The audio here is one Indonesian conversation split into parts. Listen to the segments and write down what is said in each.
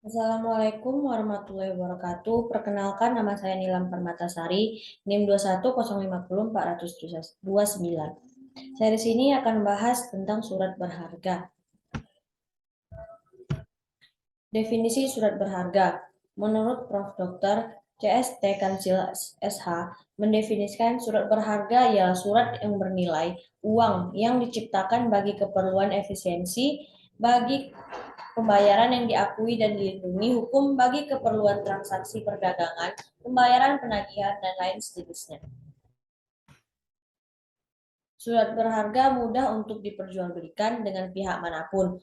Assalamualaikum warahmatullahi wabarakatuh. Perkenalkan, nama saya Nilam Permatasari, NIM 21005400429. Saya di sini akan membahas tentang surat berharga. Definisi surat berharga. Menurut Prof. Dr. CST Kansil SH, mendefinisikan surat berharga ialah surat yang bernilai uang yang diciptakan bagi keperluan efisiensi, bagi pembayaran yang diakui dan dilindungi hukum, bagi keperluan transaksi perdagangan, pembayaran penagihan, dan lain sejenisnya. Surat berharga mudah untuk diperjualbelikan dengan pihak manapun.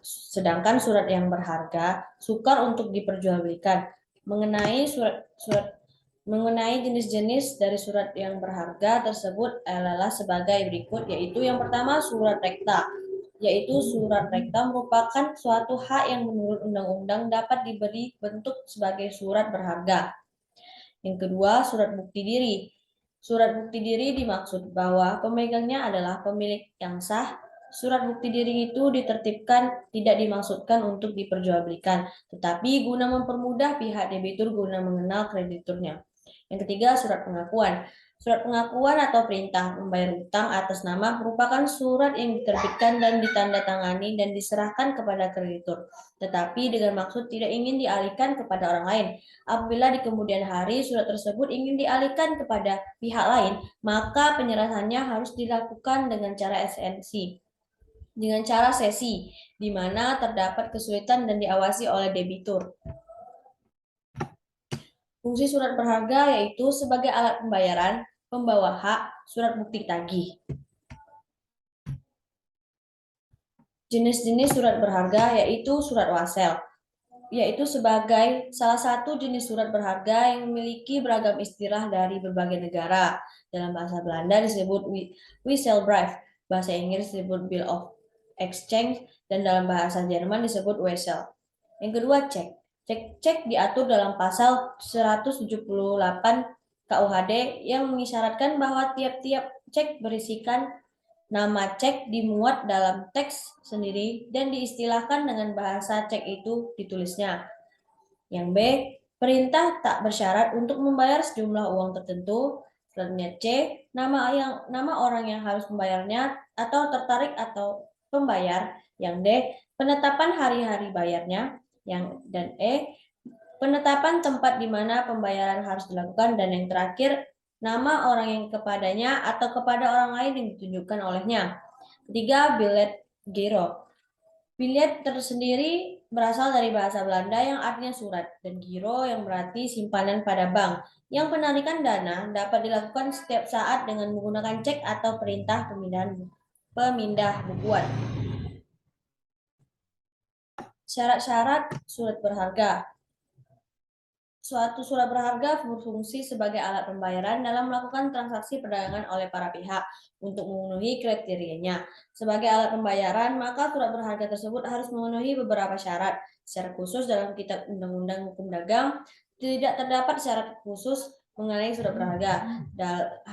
Sedangkan surat yang berharga sukar untuk diperjualbelikan. Mengenai jenis-jenis dari surat yang berharga tersebut adalah sebagai berikut, yaitu yang pertama surat rekta, yaitu surat rekta merupakan suatu hak yang menurut undang-undang dapat diberi bentuk sebagai surat berharga. Yang kedua, surat bukti diri. Surat bukti diri dimaksud bahwa pemegangnya adalah pemilik yang sah. Surat bukti diri itu ditertibkan tidak dimaksudkan untuk diperjualbelikan, tetapi guna mempermudah pihak debitur guna mengenal krediturnya. Yang ketiga, surat pengakuan. Surat pengakuan atau perintah membayar utang atas nama merupakan surat yang diterbitkan dan ditandatangani dan diserahkan kepada kreditur, tetapi dengan maksud tidak ingin dialihkan kepada orang lain. Apabila di kemudian hari surat tersebut ingin dialihkan kepada pihak lain, maka penyerahannya harus dilakukan dengan cara sesi, di mana terdapat kesulitan dan diawasi oleh debitur. Fungsi surat berharga yaitu sebagai alat pembayaran, pembawa hak, surat bukti tagih. Jenis-jenis surat berharga yaitu surat wasel, yaitu sebagai salah satu jenis surat berharga yang memiliki beragam istilah dari berbagai negara. Dalam bahasa Belanda disebut Wisselbrief, bahasa Inggris disebut Bill of Exchange, dan dalam bahasa Jerman disebut Wesel. Yang kedua, cek. Cek diatur dalam pasal 178 KUHD yang mengisyaratkan bahwa tiap-tiap cek berisikan nama cek dimuat dalam teks sendiri dan diistilahkan dengan bahasa cek itu ditulisnya. Yang B, perintah tak bersyarat untuk membayar sejumlah uang tertentu. Selanjutnya C, nama orang yang harus membayarnya atau tertarik atau pembayar. Yang D, penetapan hari-hari bayarnya. Dan E, penetapan tempat di mana pembayaran harus dilakukan. Dan yang terakhir, nama orang yang kepadanya atau kepada orang lain yang ditunjukkan olehnya. Ketiga, bilet giro. Bilet tersendiri berasal dari bahasa Belanda yang artinya surat, dan giro yang berarti simpanan pada bank. Yang penarikan dana dapat dilakukan setiap saat dengan menggunakan cek atau perintah pemindah bukuan. Syarat-syarat surat berharga. Suatu surat berharga berfungsi sebagai alat pembayaran dalam melakukan transaksi perdagangan oleh para pihak untuk memenuhi kriterianya. Sebagai alat pembayaran, maka surat berharga tersebut harus memenuhi beberapa syarat. Secara khusus dalam Kitab Undang-Undang Hukum Dagang, tidak terdapat syarat khusus mengenai surat berharga.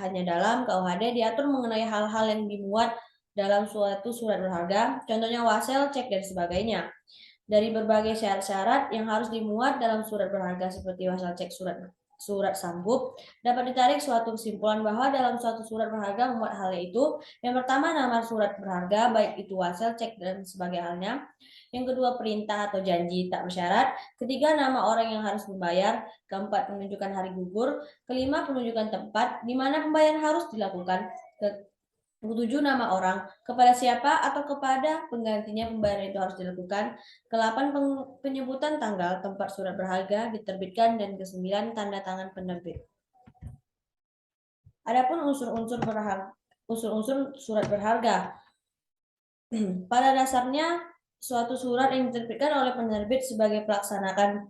Hanya dalam KUHD diatur mengenai hal-hal yang dimuat dalam suatu surat berharga, contohnya wasel, cek, dan sebagainya. Dari berbagai syarat-syarat yang harus dimuat dalam surat berharga seperti wasal cek, surat sanggup, dapat ditarik suatu kesimpulan bahwa dalam suatu surat berharga memuat hal itu. Yang pertama, nama surat berharga, baik itu wasel, cek, dan sebagainya. Yang kedua, perintah atau janji tak bersyarat. Ketiga, nama orang yang harus membayar. Keempat, penunjukan hari gugur. Kelima, penunjukan tempat di mana pembayaran harus dilakukan. Ketujuh, nama orang, kepada siapa atau kepada penggantinya pembayaran itu harus dilakukan. Ke-8, penyebutan tanggal tempat surat berharga diterbitkan, dan ke-9, tanda tangan penerbit. Adapun unsur-unsur surat berharga. Pada dasarnya, suatu surat yang diterbitkan oleh penerbit sebagai pelaksanakan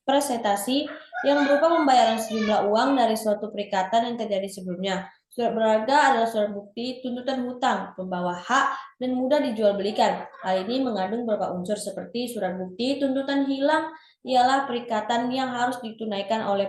presentasi yang berupa pembayaran sejumlah uang dari suatu perikatan yang terjadi sebelumnya. Surat berharga adalah surat bukti tuntutan hutang, pembawa hak, dan mudah dijual belikan. Hal ini mengandung beberapa unsur seperti surat bukti, tuntutan hilang ialah perikatan yang harus ditunaikan oleh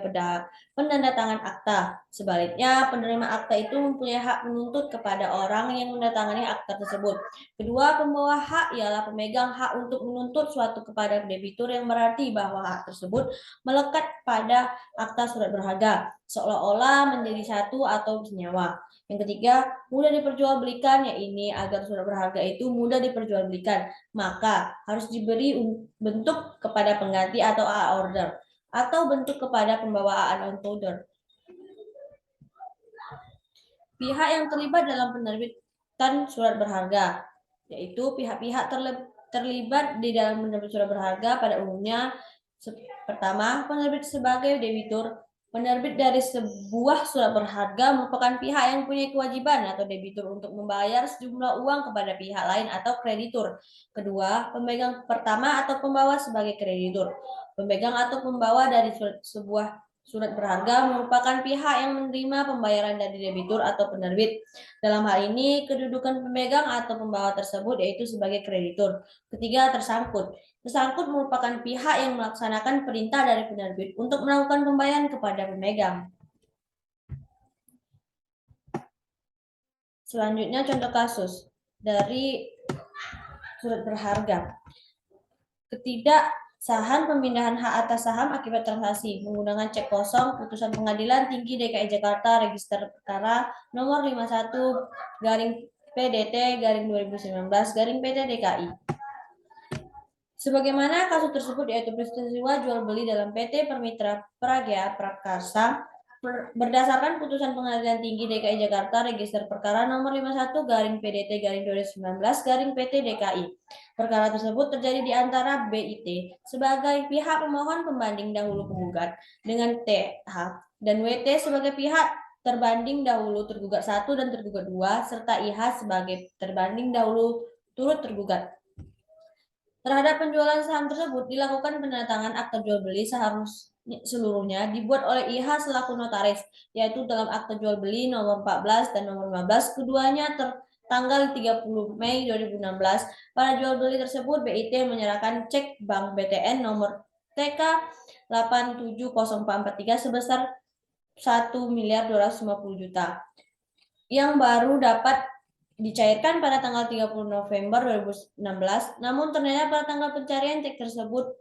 penandatangan akta. Sebaliknya, penerima akta itu mempunyai hak menuntut kepada orang yang menandatangani akta tersebut. Kedua, pembawa hak ialah pemegang hak untuk menuntut suatu kepada debitur yang berarti bahwa hak tersebut melekat pada akta surat berharga, seolah-olah menjadi satu atau senyawa. Yang ketiga, mudah diperjualbelikan, yaitu agar surat berharga itu mudah diperjualbelikan, maka harus diberi bentuk kepada pengganti atau order, atau bentuk kepada pembawaan on order. Pihak yang terlibat dalam penerbitan surat berharga, yaitu pihak-pihak terlibat di dalam penerbit surat berharga pada umumnya. Pertama, penerbit sebagai debitur. Penerbit dari sebuah surat berharga merupakan pihak yang punya kewajiban atau debitur untuk membayar sejumlah uang kepada pihak lain atau kreditur. Kedua, pemegang pertama atau pembawa sebagai kreditur. Pemegang atau pembawa dari sebuah surat berharga merupakan pihak yang menerima pembayaran dari debitur atau penerbit. Dalam hal ini, kedudukan pemegang atau pembawa tersebut yaitu sebagai kreditur. Ketiga, tersangkut. Tersangkut merupakan pihak yang melaksanakan perintah dari penerbit untuk melakukan pembayaran kepada pemegang. Selanjutnya contoh kasus dari surat berharga. Ketidaksahan pemindahan hak atas saham akibat transaksi menggunakan cek kosong, putusan Pengadilan Tinggi DKI Jakarta register perkara nomor 51 garing PDT garing 2019 garing PT DKI. Sebagaimana kasus tersebut yaitu peristiwa jual beli dalam PT Permitra Pragya Prakarsa berdasarkan putusan Pengadilan Tinggi DKI Jakarta register perkara nomor 51 garing PDT garing 2019 garing PT DKI. Perkara tersebut terjadi di antara BIT sebagai pihak pemohon pembanding dahulu penggugat dengan TH dan WT sebagai pihak terbanding dahulu tergugat 1 dan tergugat 2 serta IH sebagai terbanding dahulu turut tergugat. Terhadap penjualan saham tersebut dilakukan penandatangan akta jual beli saham seluruhnya dibuat oleh IH selaku notaris, yaitu dalam akta jual beli nomor 14 dan nomor 15 keduanya tanggal 30 Mei 2016. Pada jual beli tersebut BIT menyerahkan cek bank BTN nomor TK 870443 sebesar 1.250.000.000 yang baru dapat dicairkan pada tanggal 30 November 2016, namun ternyata pada tanggal pencarian cek tersebut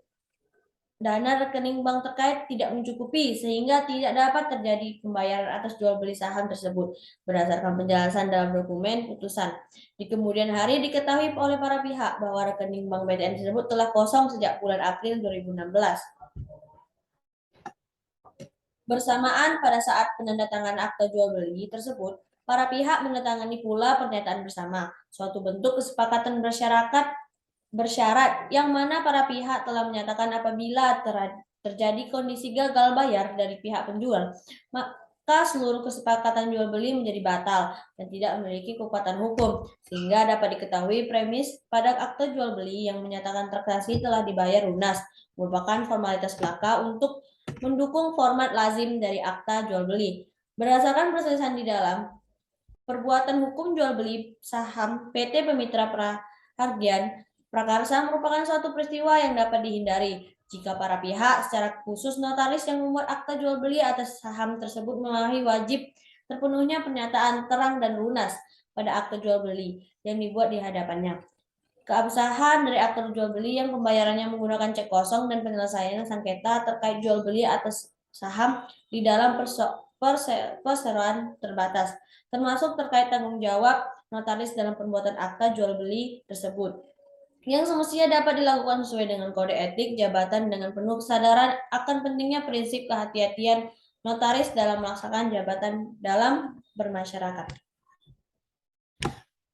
dana rekening bank terkait tidak mencukupi sehingga tidak dapat terjadi pembayaran atas jual beli saham tersebut berdasarkan penjelasan dalam dokumen putusan. Di kemudian hari diketahui oleh para pihak bahwa rekening bank BTN tersebut telah kosong sejak bulan April 2016. Bersamaan pada saat penandatangan akta jual beli tersebut, para pihak menandatangani pula pernyataan bersama, suatu bentuk kesepakatan bersyarat yang mana para pihak telah menyatakan apabila terjadi kondisi gagal bayar dari pihak penjual, maka seluruh kesepakatan jual beli menjadi batal dan tidak memiliki kekuatan hukum, sehingga dapat diketahui premis pada akta jual beli yang menyatakan transaksi telah dibayar lunas, merupakan formalitas belaka untuk mendukung format lazim dari akta jual beli. Berdasarkan perselisihan di dalam perbuatan hukum jual beli saham PT Pemitra Prakarsa merupakan suatu peristiwa yang dapat dihindari jika para pihak, secara khusus notaris yang membuat akta jual beli atas saham tersebut memahami wajib terpenuhnya pernyataan terang dan lunas pada akta jual beli yang dibuat di hadapannya. Keabsahan dari akta jual beli yang pembayarannya menggunakan cek kosong dan penyelesaian sengketa terkait jual beli atas saham di dalam perseroan terbatas, termasuk terkait tanggung jawab notaris dalam pembuatan akta jual beli tersebut, yang semestinya dapat dilakukan sesuai dengan kode etik jabatan dengan penuh kesadaran akan pentingnya prinsip kehati-hatian notaris dalam melaksanakan jabatan dalam bermasyarakat.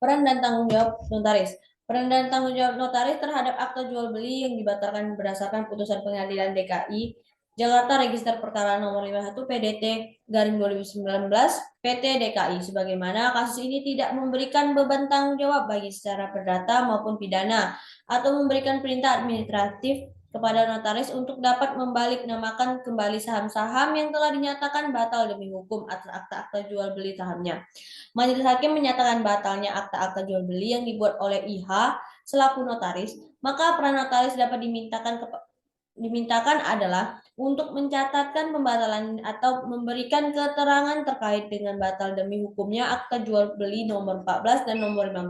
Peran dan tanggung jawab notaris. Peran dan tanggung jawab notaris terhadap akta jual beli yang dibatalkan berdasarkan putusan Pengadilan DKI Jakarta register perkara nomor 51 PDT garing 2019 PT DKI, sebagaimana kasus ini tidak memberikan beban tanggung jawab bagi secara perdata maupun pidana atau memberikan perintah administratif kepada notaris untuk dapat membaliknamakan kembali saham-saham yang telah dinyatakan batal demi hukum atas akta-akta jual beli sahamnya. Majelis hakim menyatakan batalnya akta-akta jual beli yang dibuat oleh IH selaku notaris, maka peran notaris dapat dimintakan adalah untuk mencatatkan pembatalan atau memberikan keterangan terkait dengan batal demi hukumnya akta jual beli nomor 14 dan nomor 15.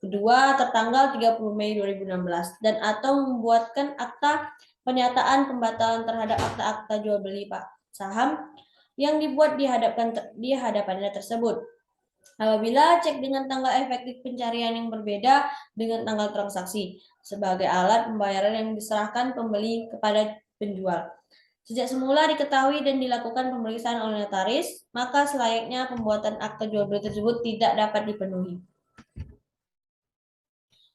Kedua, tertanggal 30 Mei 2016 dan atau membuatkan akta pernyataan pembatalan terhadap akta-akta jual beli saham yang dibuat di hadapannya tersebut. Apabila cek dengan tanggal efektif pencarian yang berbeda dengan tanggal transaksi sebagai alat pembayaran yang diserahkan pembeli kepada penjual. Sejak semula diketahui dan dilakukan pemeriksaan oleh notaris, maka selayaknya pembuatan akta jual beli tersebut tidak dapat dipenuhi.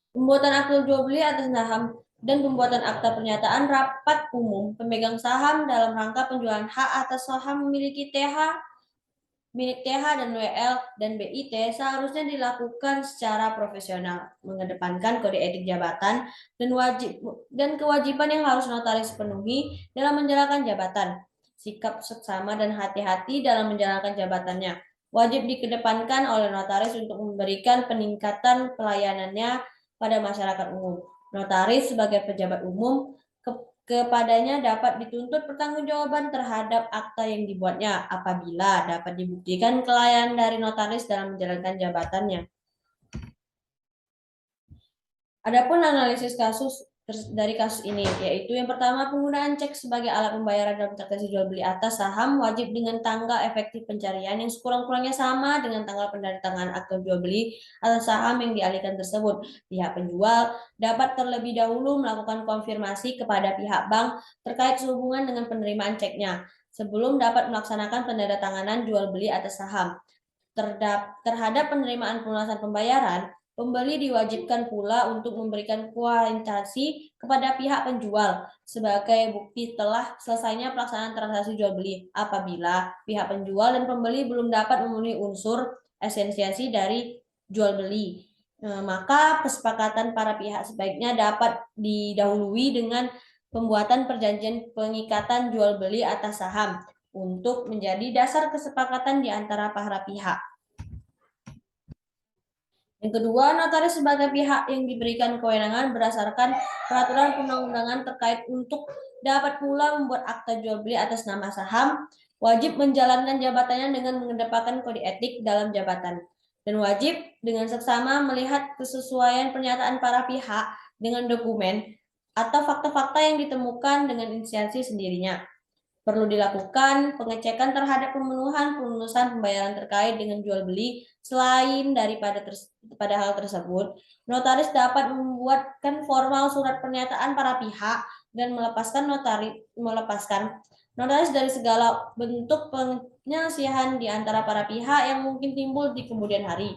Pembuatan akta jual beli atas saham dan pembuatan akta pernyataan rapat umum pemegang saham dalam rangka penjualan hak atas saham milik TH dan WL dan BIT seharusnya dilakukan secara profesional, mengedepankan kode etik jabatan dan kewajiban yang harus notaris penuhi dalam menjalankan jabatan. Sikap seksama dan hati-hati dalam menjalankan jabatannya wajib dikedepankan oleh notaris untuk memberikan peningkatan pelayanannya pada masyarakat umum. Notaris sebagai pejabat umum kepadanya dapat dituntut pertanggungjawaban terhadap akta yang dibuatnya apabila dapat dibuktikan kelalaian dari notaris dalam menjalankan jabatannya. Adapun analisis dari kasus ini, yaitu yang pertama, penggunaan cek sebagai alat pembayaran dalam transaksi jual beli atas saham wajib dengan tanggal efektif pencarian yang sekurang-kurangnya sama dengan tanggal penandatanganan akta jual beli atas saham yang dialihkan tersebut. Pihak penjual dapat terlebih dahulu melakukan konfirmasi kepada pihak bank terkait sehubungan dengan penerimaan ceknya sebelum dapat melaksanakan penandatanganan jual beli atas saham. Terhadap penerimaan pelunasan pembayaran, pembeli diwajibkan pula untuk memberikan kuitansi kepada pihak penjual sebagai bukti telah selesainya pelaksanaan transaksi jual beli apabila pihak penjual dan pembeli belum dapat memenuhi unsur esensiasi dari jual beli. Maka kesepakatan para pihak sebaiknya dapat didahului dengan pembuatan perjanjian pengikatan jual beli atas saham untuk menjadi dasar kesepakatan di antara para pihak. Yang kedua, notaris sebagai pihak yang diberikan kewenangan berdasarkan peraturan perundang-undangan terkait untuk dapat pula membuat akta jual beli atas nama saham, wajib menjalankan jabatannya dengan mengedepankan kode etik dalam jabatan, dan wajib dengan seksama melihat kesesuaian pernyataan para pihak dengan dokumen atau fakta-fakta yang ditemukan dengan inisiasi sendirinya. Perlu dilakukan pengecekan terhadap pemenuhan pelunasan pembayaran terkait dengan jual beli. Selain daripada pada hal tersebut, notaris dapat membuatkan formal surat pernyataan para pihak dan melepaskan notaris dari segala bentuk penyelesaian di antara para pihak yang mungkin timbul di kemudian hari.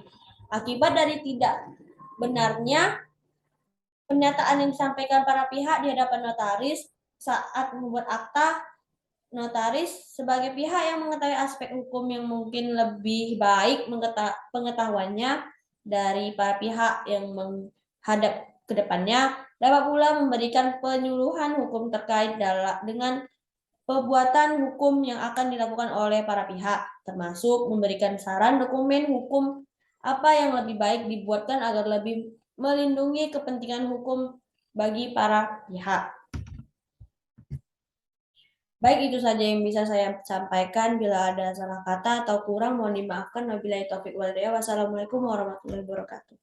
Akibat dari tidak benarnya pernyataan yang disampaikan para pihak di hadapan notaris saat membuat akta, notaris sebagai pihak yang mengetahui aspek hukum yang mungkin lebih baik pengetahuannya dari para pihak yang menghadap ke depannya dapat pula memberikan penyuluhan hukum terkait dengan perbuatan hukum yang akan dilakukan oleh para pihak, termasuk memberikan saran dokumen hukum apa yang lebih baik dibuatkan agar lebih melindungi kepentingan hukum bagi para pihak. Baik, itu saja yang bisa saya sampaikan. Bila ada salah kata atau kurang, mohon dimaafkan. Wabillahi taufiq wal hidayah. Wassalamualaikum warahmatullahi wabarakatuh.